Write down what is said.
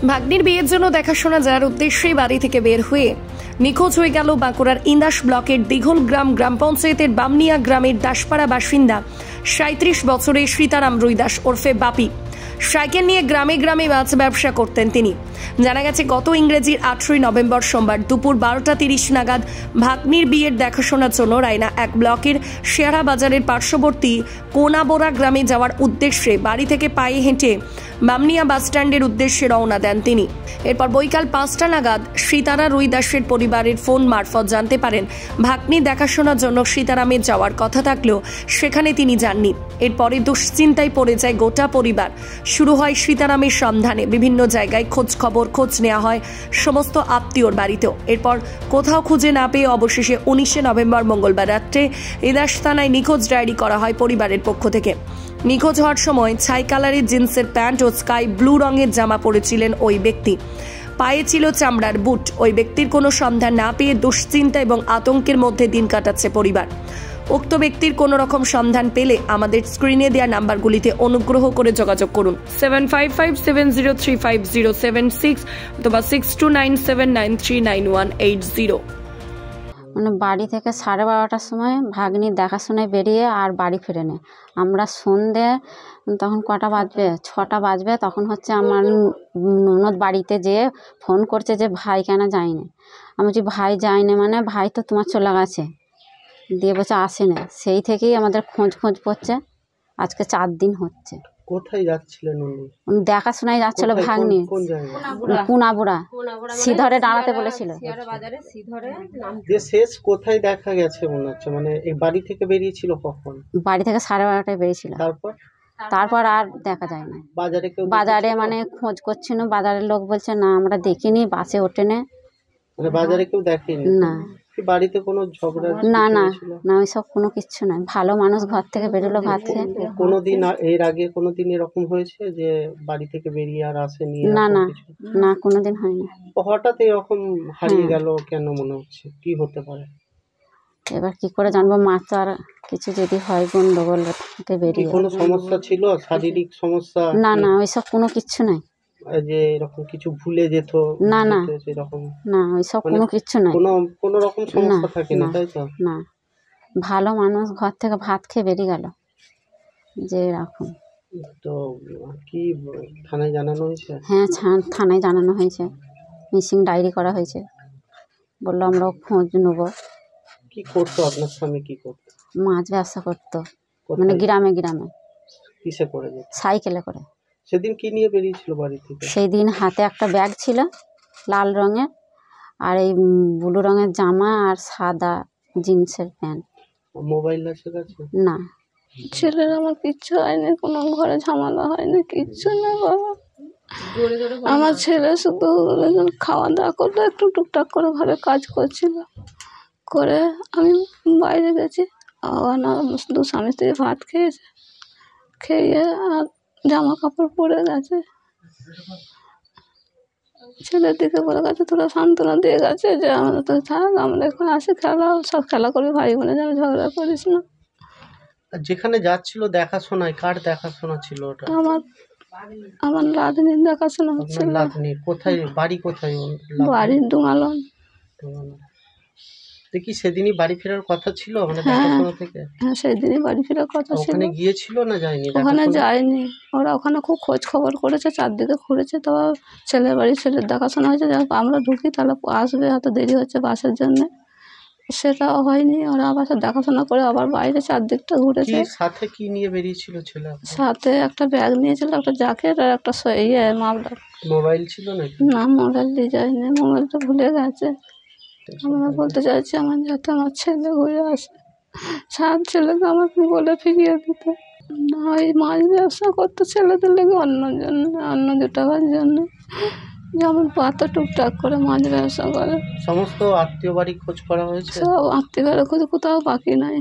ভাগ্নির বিয়ের জন্য দেখাশোনা যাওয়ার উদ্দেশ্যে বাড়ি থেকে বের হয়ে নিখোঁজ হয়ে গেল বাঁকুড়ার ইন্দাস ব্লকের দিঘলগ্রাম গ্রাম পঞ্চায়েতের বামনিয়া গ্রামের দাসপাড়া বাসিন্দা ৩৭ বছরের সীতারাম রুইদাস ওরফে বাপি। সাইকেল নিয়ে গ্রামে গ্রামে মাছ ব্যবসা করতেন তিনি। জানা গেছে গত ইংরেজির ৮ই নভেম্বর সোমবার দুপুর ১২টা ৩০ নাগাদ ভাগ্নির বিয়ের দেখাশোনার জন্য রায়না ১ ব্লকের শেয়ারা বাজারের পার্শ্ববর্তী কোনাবোরা গ্রামে যাওয়ার উদ্দেশ্যে বাড়ি থেকে পায়ে হেঁটে বামনিয়া বাসস্ট্যান্ডের উদ্দেশ্যে রওনা দেন তিনি। এরপর বৈকাল ৫টা নাগাদ সীতারা রুইদাসের পরিবারের ফোন মারফত জানতে পারেন ভাগ্নি দেখাশোনার জন্য সীতারামে যাওয়ার কথা থাকলেও সেখানে তিনি যাননি। এরপরে দুশ্চিন্তায় পড়ে যায় গোটা পরিবার। শুরু হয় সীতারামের সন্ধানে, বিভিন্ন জায়গায় খোঁজ নেওয়া হয় সমস্ত আত্মীয়র বাড়িতেও। এরপর কোথাও খুঁজে না পেয়ে অবশেষে ১৯শে নভেম্বর মঙ্গলবার রাত্রে ইদাস থানায় নিখোঁজ ডায়েরি করা হয় পরিবারের পক্ষ থেকে। নিখোঁজ হওয়ার সময় ছাই কালারের জিন্সের প্যান্ট ও স্কাই ব্লু রঙের জামা পরেছিলেন ওই ব্যক্তি। পায়ে ছিল চামড়ার বুট। ওই ব্যক্তির কোনো সন্ধান না পেয়ে দুশ্চিন্তা এবং আতঙ্কের মধ্যে দিন কাটাচ্ছে পরিবার। উক্ত ব্যক্তির কোনো রকম সন্ধান পেলে আমাদের স্ক্রিনে দেওয়া নাম্বারগুলিতে অনুগ্রহ করে যোগাযোগ করুন 7557035076 অথবা 6297939180। মানে বাড়ি থেকে 12:30টার সময় ভাগ্নির দেখাশোনায় বেরিয়ে আর বাড়ি ফিরেনি। আমরা সন্ধে তখন কটা বাজবে, 6টা বাজবে, তখন হচ্ছে আমার ননদ বাড়িতে যেয়ে ফোন করছে যে ভাই কেন যায়নি। আমি বলছি ভাই যায়নি মানে ভাই তো তোমার চলে গেছে, দিয়ে বলছে আসেনি। সেই থেকেই আমাদের খোঁজ পড়ছে। আজকে 4 দিন হচ্ছে। কোথায় যাচ্ছিলেন উনি? দেখাশোনায় যাচ্ছিল ভাগ্নি। কোনাবোরা সিধরে দাঁড়াতে বলেছিল। শেষ কোথায় দেখা গেছে মনে হচ্ছে? মানে এই বাড়ি থেকে বেরিয়েছিল কখন? বাড়ি থেকে 12:30টায় বেরিয়েছিল। তারপর আর দেখা যায় না। বাজারে মানে খোঁজ করছিল, বাজারের লোক বলছে না আমরা দেখিনি, বাসে ওঠেনি। মানে বাজারে কেউ দেখেনি? না। বাড়িতে কোনো ঝগড়া? না না না, ওইসব কোনো কিছু নাই। ভালো মানুষ, ঘর থেকে বেরোলো ভাত খেয়ে। কোনোদিন এর আগে কোনোদিন এরকম হয়েছে যে বাড়ি থেকে বেরিয়ে আর আসেনি? না না না, কোনোদিন হয়নি। হঠাৎ এরকম হারিয়ে গেল কেন মনে হচ্ছে? কি হতে পারে? এবার কি করে জানবো? মাছ আর কিছু যদি হয় গন্ডগোল থেকে বেরিয়ে। কোনো সমস্যা ছিল, শারীরিক সমস্যা? না না, ওইসব কোনো কিছু নাই। যে এরকম কিছু ভুলে যেত? না না সেরকম না, ওইসব কোনো কিছু নাই। কোনো রকম সমস্যা থাকে না, তাই তো? না, ভালো মানুষ, ঘর থেকে ভাত খেয়ে বেরিয়ে গেল যে এরকম। তো কি থানায় জানানো হয়েছে? হ্যাঁ, থানায় জানানো হয়েছে, মিসিং ডায়েরি করা হয়েছে। বললো আমরা খোঁজ নেবো। কি করতো আপনার স্বামী? কি করতো? মাছ ব্যবসা করতো, মানে গ্রামে গ্রামে। কিসে করে যেত? সাইকেলে করে। সেদিন কি নিয়ে বেরিয়েছিল বাড়ি থেকে? সেই দিন হাতে একটা ব্যাগ ছিল লাল রঙের, আর এই ব্লু রঙের জামা আর সাদা জিন্সের প্যান্ট। মোবাইল আছে কাছে? না। ছেলের আমার কিচ্ছু হয়নি, কোনো ঘরে ঝামেলা হয়নি, কিচ্ছু না বাবা। আমার ছেলে শুধু খাওয়া দাওয়া করতো, একটু টুকটাক করে ঘরে কাজ করছিল, করে আমি বাইরে গেছি। দু স্বামী স্ত্রী ভাত খেয়েছে, খেয়ে আর জামা কাপড় পরে গেছে। ছেলের দিকে বলে গেছে, তোরা সান্ত্বনা দিয়ে গেছে যে আমরা তো থাক, আমরা এখন আসি, সব খেলা করবি, ভাই বোনে যেন ঝগড়া করিস না। যেখানে যাচ্ছিল দেখাশোনায়, কার দেখাশোনা ছিল ওটা? আমার লাদনির দেখাশোনা হচ্ছিল। কোথায় বাড়ি? কোথায় বাড়ির ডুঙালন। দেখি সেদিনই বাড়ি ফেরার কথা ছিল মানে দেখাশোনা থেকে? হ্যাঁ, সেদিনই বাড়ি ফেরার কথা ছিল। ওখানে গিয়েছিল না যায়নি? ওখানে যায়নি, ওরা ওখানে খুব খোঁজ খবর করেছে, চারদিকে ঘুরেছে। তো ছেলের বাড়ি, ছেলের দেখাশোনা হয়েছে, আমরা ঢুকি তাহলে আসবে, হয়তো দেরি হচ্ছে বাসের জন্য, সেটাও হয়নি। ওরা আবার দেখাশোনা করে আবার বাইরে চারদিকটা ঘুরেছে। সাথে কি নিয়ে বেরিয়েছিল ছেলে? সাথে একটা ব্যাগ নিয়েছিল, একটা জ্যাকেট আর একটা মাফলার। মোবাইল ছিল নাকি? না, মোবাইল দিয়ে যায়নি, মোবাইলটা ভুলে গেছে। আমরা বলতে চাইছি আমার যাতে আমার ছেলে ঘুরে আসে, সাত ছেলেকে আমাকে বলে ফিরিয়ে দিতে। না, এই মাছ ব্যবসা করতো ছেলেদের লেগে, অন্য জোটাবার জন্য, যেমন পাতা টুকটাক করে মাছ ব্যবসা করে। সমস্ত আত্মীয় বাড়ি খোঁজ করা হয়েছে? সব আত্মীয় বাড়ি খোঁজ, কোথাও বাকি নাই।